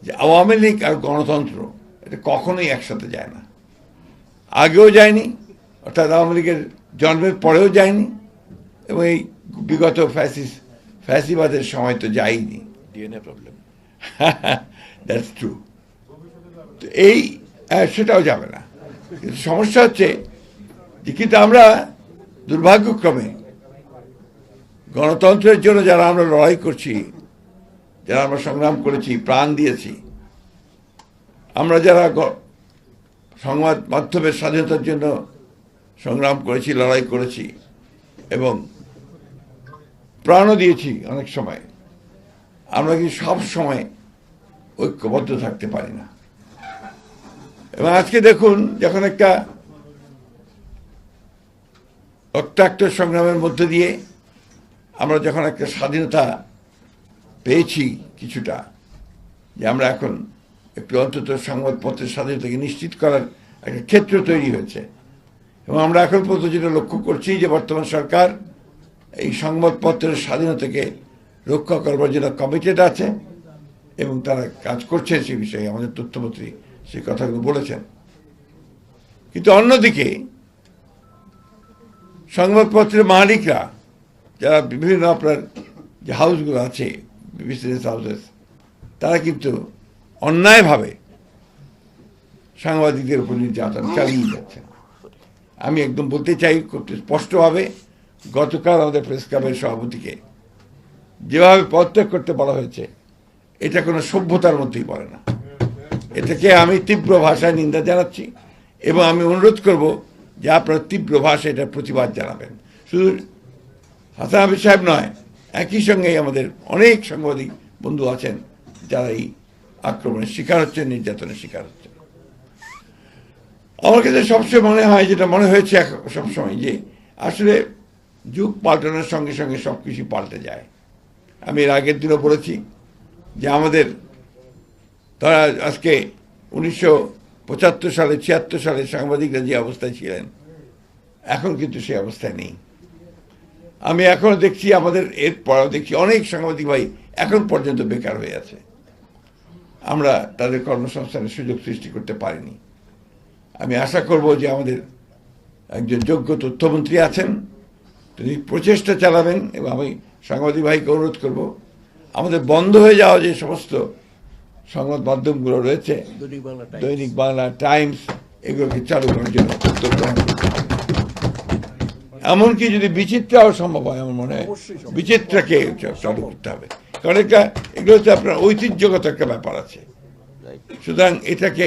যে আওয়ামী লীগ আর গণতন্ত্র এটা কখনোই একসাথে যায় না, আগেও যায়নি, অর্থাৎ আওয়ামী লীগের জন্মের পরেও যায়নি, এবং এই বিগত ফ্যাসিবাদের সময় তো যায়নি। DNA problem. That's true. তো এই সেটাও যাবে না। কিন্তু সমস্যা হচ্ছে যে কিন্তু আমরা দুর্ভাগ্যক্রমে গণতন্ত্রের জন্য যারা আমরা লড়াই করছি, যারা আমরা সংগ্রাম করেছি, প্রাণ দিয়েছি, আমরা যারা সংবাদ মাধ্যমের স্বাধীনতার জন্য সংগ্রাম করেছি, লড়াই করেছি এবং প্রাণও দিয়েছি অনেক সময়, আমরা কি সব সময় ঐক্যবদ্ধ থাকতে পারি না। এবং আজকে দেখুন, যখন একটা রক্তাক্ত সংগ্রামের মধ্যে দিয়ে আমরা যখন একটা স্বাধীনতা পেয়েছি কিছুটা, যে আমরা এখন একটু অন্তত সংবাদপত্রের স্বাধীনতাকে নিশ্চিত করার একটা ক্ষেত্র তৈরি হয়েছে, এবং আমরা এখন পর্যন্ত যেটা লক্ষ্য করছি যে বর্তমান সরকার এই সংবাদপত্রের স্বাধীনতাকে রক্ষা করবার জন্য কমিটেড আছে এবং তারা কাজ করছে সে বিষয়ে। আমাদের তথ্যমন্ত্রী সেই কথাগুলো বলেছেন। কিন্তু অন্যদিকে সংবাদপত্রের মালিকরা, যারা বিভিন্ন আপনার যে হাউসগুলো আছে, বিজনেস হাউসেস, তারা কিন্তু অন্যায়ভাবে সাংবাদিকদের উপর নির্যাতন চালিয়ে যাচ্ছেন। আমি একদম বলতে চাই খুব স্পষ্টভাবে, গতকাল আমাদের প্রেস ক্লাবের সভাপতিকে যেভাবে পদত্যাগ করতে বলা হয়েছে, এটা কোনো সভ্যতার মধ্যেই পড়ে না। এটাকে আমি তীব্র ভাষায় নিন্দা জানাচ্ছি এবং আমি অনুরোধ করব যে আপনারা তীব্র ভাষায় এটার প্রতিবাদ জানাবেন। শুধু হাসান হাফিজ সাহেব নয়, একই সঙ্গে আমাদের অনেক সাংবাদিক বন্ধু আছেন যারা এই আক্রমণের শিকার হচ্ছেন, নির্যাতনের শিকার হচ্ছেন। আমার কাছে সবসময় মনে হয়, যেটা মনে হয়েছে সবসময়, যে আসলে যুগ পাল্টানোর সঙ্গে সঙ্গে সব কিছু পাল্টে যায়। আমি এর আগের দিনও বলেছি যে আমাদের তারা আজকে 1975 সালে 76 সালে সাংবাদিকরা যে অবস্থায় ছিলেন, এখন কিন্তু সেই অবস্থায় নেই। আমি এখনো দেখছি, আমাদের এর পরেও দেখছি অনেক সাংবাদিক ভাই এখন পর্যন্ত বেকার হয়ে আছে। আমরা তাদের কর্মসংস্থানের সুযোগ সৃষ্টি করতে পারিনি। আমি আশা করব যে আমাদের একজন যোগ্য তথ্যমন্ত্রী আছেন, তিনি প্রচেষ্টা চালাবেন, এবং আমি সাংবাদিক ভাইকে অনুরোধ করব আমাদের বন্ধ হয়ে যাওয়া যে সমস্ত সংবাদ মাধ্যমগুলো রয়েছে, দৈনিক বাংলা, টাইমস, এগুলোকে চালু করার জন্য উদ্যোগ গ্রহণ করতে হবে। এমনকি যদি বিচিত্রাও সম্ভব হয়, আমার মনে হয় বিচিত্রাকে চালু করতে হবে, কারণ এগুলোতে আপনার ঐতিহ্যগত একটা ব্যাপার আছে। সুতরাং এটাকে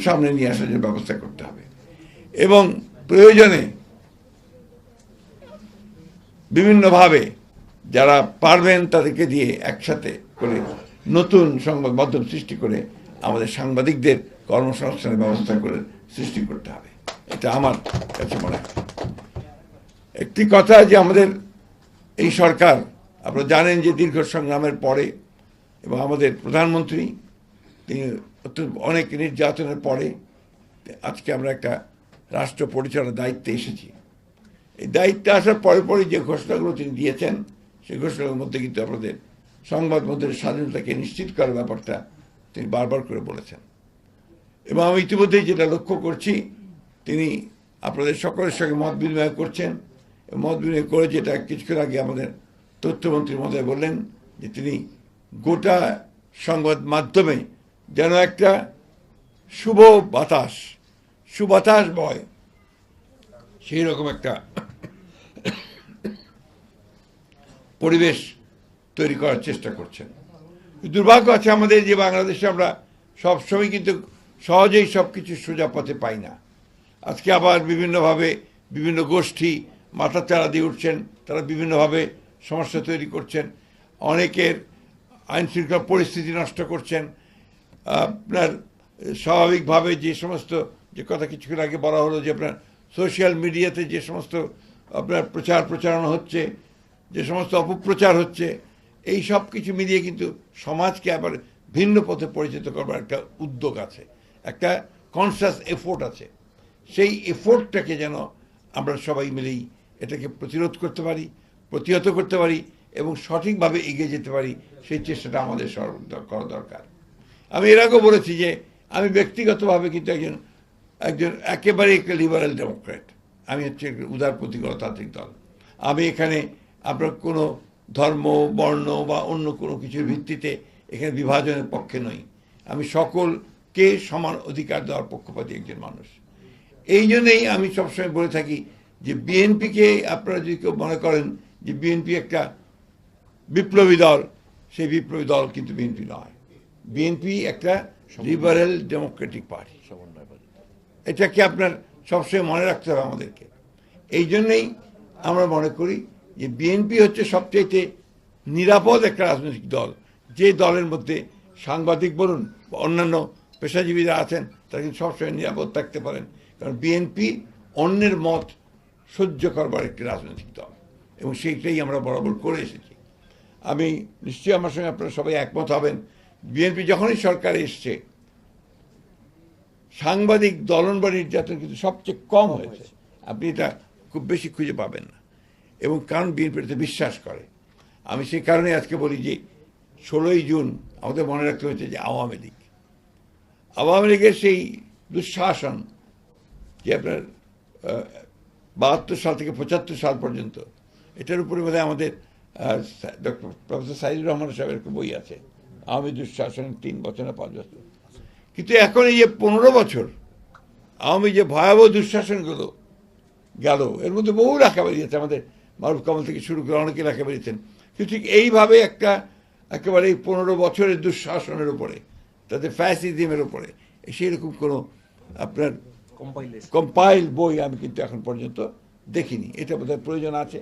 সামনে নিয়ে আসার জন্য ব্যবস্থা করতে হবে, এবং প্রয়োজনে বিভিন্নভাবে যারা পারবেন তাদেরকে দিয়ে একসাথে করে নতুন সংবাদ মাধ্যম সৃষ্টি করে আমাদের সাংবাদিকদের কর্মসংস্থানের ব্যবস্থা করে সৃষ্টি করতে হবে। এটা আমার কাছে মনে হয়। একটি কথা, যে আমাদের এই সরকার, আপনারা জানেন যে দীর্ঘ সংগ্রামের পরে, এবং আমাদের প্রধানমন্ত্রী তিনি অনেক নির্যাতনের পরে আজকে আমরা একটা রাষ্ট্র পরিচালনার দায়িত্বে এসেছি। এই দায়িত্বে আসার পরে পরে যে ঘোষণাগুলো তিনি দিয়েছেন, সেই ঘোষণার মধ্যে কিন্তু আপনাদের সংবাদ মাধ্যমের স্বাধীনতাকে নিশ্চিত করার ব্যাপারটা তিনি বারবার করে বলেছেন। এবং আমি ইতিমধ্যেই যেটা লক্ষ্য করছি, তিনি আপনাদের সকলের সঙ্গে মত বিনিময় করছেন। মত বিনিময় করে যেটা কিছুক্ষণ আগে আমাদের তথ্যমন্ত্রী মহোদয় বললেন, যে তিনি গোটা সংবাদ মাধ্যমে যেন একটা সুবাতাস বয়, সেই রকম একটা পরিবেশ তৈরি করার চেষ্টা করছেন। দুর্ভাগ্য আছে আমাদের, যে বাংলাদেশে আমরা সবসময় কিন্তু সহজেই সব কিছু সোজা পথে পাই না। আজকে আবার বিভিন্নভাবে বিভিন্ন গোষ্ঠী মাথা চাড়া দিয়ে উঠছেন, তারা বিভিন্নভাবে সমস্যা তৈরি করছেন, অনেকের আইন শৃঙ্খলা পরিস্থিতি নষ্ট করছেন। আপনার স্বাভাবিকভাবে যে সমস্ত, যে কথা কিছুক্ষণ আগে বলা হলো, যে আপনার সোশ্যাল মিডিয়াতে যে সমস্ত আপনার প্রচারণা হচ্ছে, যে সমস্ত অপপ্রচার হচ্ছে, এই সব কিছু মিলিয়ে কিন্তু সমাজকে আবার ভিন্ন পথে পরিচিত করবার একটা উদ্যোগ আছে, একটা কনসাস এফোর্ট আছে। সেই এফোর্টটাকে যেন আমরা সবাই মিলেই এটাকে প্রতিরোধ করতে পারি, প্রতিহত করতে পারি এবং সঠিকভাবে এগিয়ে যেতে পারি, সেই চেষ্টাটা আমাদের করা দরকার। আমি এর আগেও বলেছি যে আমি ব্যক্তিগতভাবে কিন্তু একজন একজন একেবারে একটা লিবারেল ডেমোক্র্যাট। আমি হচ্ছে উদারপন্থী গণতান্ত্রিক দল। আমি এখানে আপনার কোনো ধর্ম, বর্ণ বা অন্য কোনো কিছুর ভিত্তিতে এখানে বিভাজনের পক্ষে নই। আমি সকলকে সমান অধিকার দেওয়ার পক্ষপাতী একজন মানুষ। এই জন্যেই আমি সবসময় বলে থাকি যে বিএনপিকে আপনারা যদি কেউ মনে করেন যে বিএনপি একটা বিপ্লবী দল, সেই বিপ্লবী দল কিন্তু বিএনপি নয়। বিএনপি একটা লিবারেল ডেমোক্রেটিক পার্টি। এটাকে আপনার সবসময় মনে রাখতে হবে আমাদেরকে। এই জন্যেই আমরা মনে করি যে বিএনপি হচ্ছে সবচাইতে নিরাপদ একটা রাজনৈতিক দল, যে দলের মধ্যে সাংবাদিক বলুন বা অন্যান্য পেশাজীবীরা আছেন তারা কিন্তু সবসময় নিরাপদ থাকতে পারেন। কারণ বিএনপি অন্যের মত সহ্য করবার একটি রাজনৈতিক দল, এবং সেইটাই আমরা বরাবর করে এসেছি। আমি নিশ্চয়ই আমার সঙ্গে আপনারা সবাই একমত হবেন, বিএনপি যখনই সরকারে এসছে সাংবাদিক দলন বা নির্যাতন কিন্তু সবচেয়ে কম হয়েছে। আপনি এটা খুব বেশি খুঁজে পাবেন না, এবং কারণ বিএনপিতে বিশ্বাস করে। আমি সেই কারণে আজকে বলি যে 16ই জুন আমাদের মনে রাখতে হয়েছে যে আওয়ামী লীগের সেই দুঃশাসন, যে আপনার 72 সাল থেকে 75 সাল পর্যন্ত, এটার উপরে বোধহয় আমাদের ডক্টর প্রফেসর সাইদুর রহমান সাহেবের একটা বই আছে, আওয়ামী দুঃশাসন 3 বছর না 5 বছর। কিন্তু এখন এই যে 15 বছর আওয়ামী যে ভয়াবহ দুঃশাসনগুলো গেল, এর মধ্যে বহু লেখা বেরিয়েছে, আমাদের মারুফ কামাল থেকে শুরু করে অনেকে লেখা বেরিয়েছেন। কিন্তু ঠিক এইভাবে একেবারে এই 15 বছরের দুঃশাসনের উপরে, তাদের ফ্যাসিজমের উপরে সেই রকম কোনো আপনার কম্পাইল বই আমি কিন্তু এখন পর্যন্ত দেখিনি। এটা বোধহয় প্রয়োজন আছে।